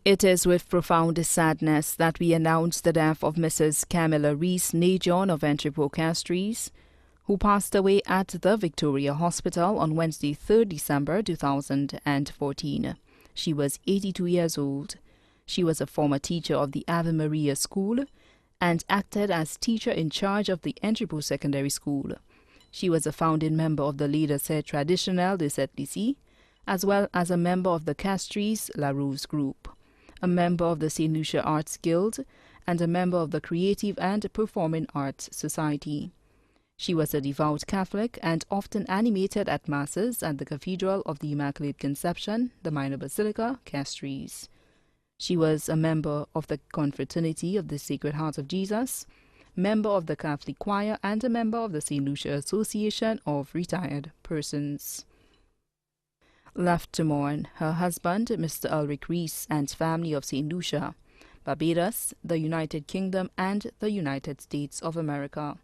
It is with profound sadness that we announce the death of Mrs. Camilla Reece Najon of Entrepot Castries, who passed away at the Victoria Hospital on Wednesday, 3rd December 2014. She was 82 years old. She was a former teacher of the Ave Maria School and acted as teacher in charge of the Entrepot Secondary School. She was a founding member of the Lycée Traditionnel de cette lycée, as well as a member of the Castries La Rose Group, a member of the St. Lucia Arts Guild, and a member of the Creative and Performing Arts Society. She was a devout Catholic and often animated at Masses at the Cathedral of the Immaculate Conception, the Minor Basilica, Castries. She was a member of the Confraternity of the Sacred Heart of Jesus, member of the Catholic Choir, and a member of the St. Lucia Association of Retired Persons. Left to mourn, her husband, Mr. Ulrich Reece, and family of St. Lucia, Barbados, the United Kingdom, and the United States of America.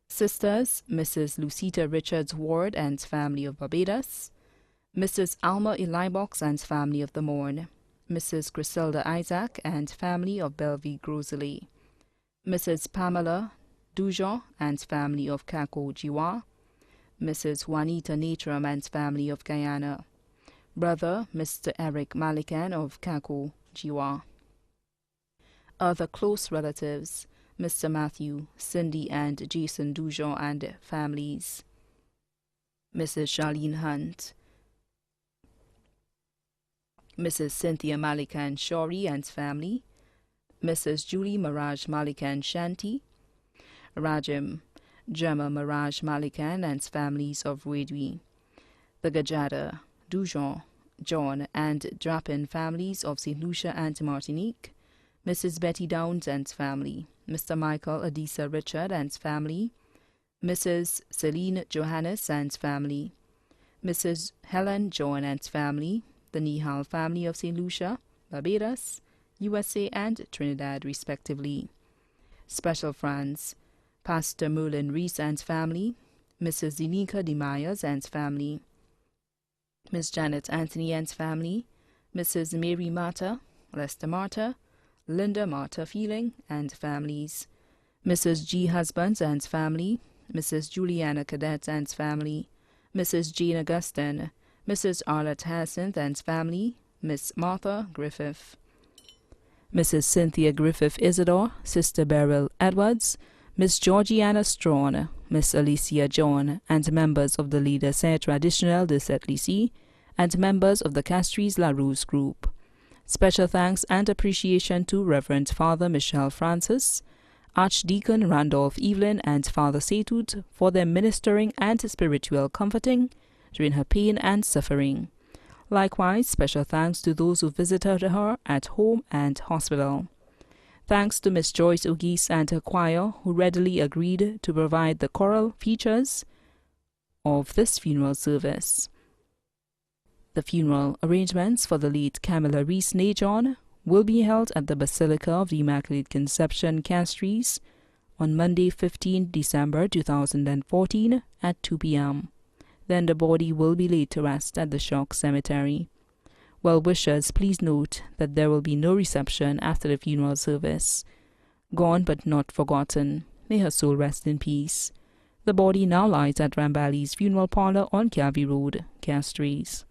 Sisters, Mrs. Lucita Richards Ward and family of Barbados, Mrs. Alma Elibox and family of the Morn, Mrs. Griselda Isaac and family of Bellevue Grosley, Mrs. Pamela Dujon and family of Kako Jiwa, Mrs. Juanita Natram and family of Guyana, brother Mr. Eric Malikan of Kako Jiwa. Other close relatives, Mr. Matthew, Cindy and Jason Dujon and families, Mrs. Charlene Hunt, Mrs. Cynthia Malikan Shori and family, Mrs. Julie Maraj Malikan Shanti, Rajim Gemma Maraj Malikan and families of Redwi, the Gajada, Dujon, John and Drapin families of St. Lucia and Martinique, Mrs. Betty Downs and family, Mr. Michael Adisa Richard and family, Mrs. Celine Johannes and family, Mrs. Helen John and family, the Nihal family of St. Lucia, Barbados, USA and Trinidad respectively. Special friends, Pastor Merlin Reece and family, Mrs. Zenika De Myers and family, Miss Janet Anthony and family, Mrs. Mary Marta, Lester Marta, Linda Marta Feeling and families, Mrs. G. Husbands and family, Mrs. Juliana Cadet and family, Mrs. Jane Augustin, Mrs. Arlette Hyacinth and family, Miss Martha Griffith, Mrs. Cynthia Griffith Isidore, Sister Beryl Edwards, Miss Georgiana Strawn, Miss Alicia John, and members of the Lycée Traditionnel de cette lycée, and members of the Castries La Rose Group. Special thanks and appreciation to Reverend Father Michel Francis, Archdeacon Randolph Evelyn, and Father Setut for their ministering and spiritual comforting during her pain and suffering. Likewise, special thanks to those who visited her at home and hospital. Thanks to Miss Joyce Ogis and her choir, who readily agreed to provide the choral features of this funeral service. The funeral arrangements for the late Camilla Reece Najon will be held at the Basilica of the Immaculate Conception, Castries, on Monday, 15 December 2014 at 2 p.m. Then the body will be laid to rest at the Shock Cemetery. Well-wishers, please note that there will be no reception after the funeral service. Gone but not forgotten. May her soul rest in peace. The body now lies at Rambali's funeral parlor on Calvi Road, Castries.